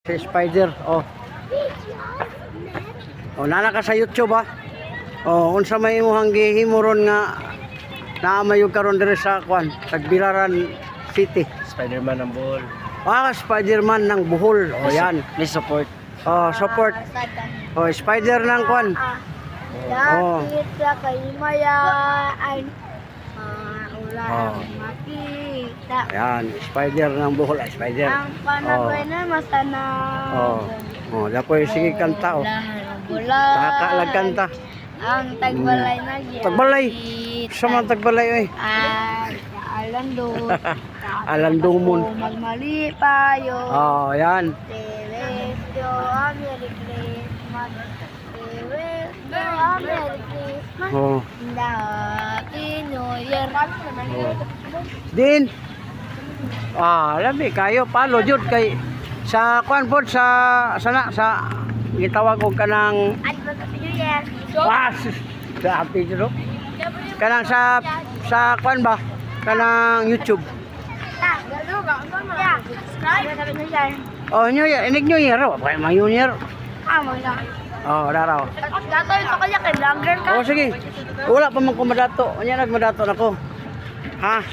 Si Spider, oh. Oh, nana ka sa YouTube ah. Oh, unsa may imong gihimuron nga naamayog karon diri sa kwan, Tagbilaran City. Spider-Man ang buhol. Ah, Spider-Man ng Bohol. Oh, yan. May support. Oh, support. Oh, Spider ng kwan. Oh. Yakit sa kay Maya ay wala Oh. makita. Ayan, Spider ng Bohol, ay Spider. Ang panagay na masana. Oh. Oh, dapoy sige kanta oh. Bula. Nakakaalag kanta. Ang tagbalay na gyud. Tagbalay. Sa mga tagbalay oy. Alando. Alandumon. Magmali payo. Oh, yan. Celestio, Merry Christmas. Celestio, Merry Christmas. Oh. Happy New Year. Din. Ah, labi kayo palo jud kay sa kwan pod sa gitawag og kanang Happy New Year. was sa api jud kanang sa kwan ba kanang YouTube. Yeah. Happy New Year. Oh, New Year, inig New Year, wa pa New Year. Mo na. Oh, daraw. Dato ito kaya kay vlogger ka. Oh, sige. Wala pa man ko madato. Anya nagmadato nako. Ha?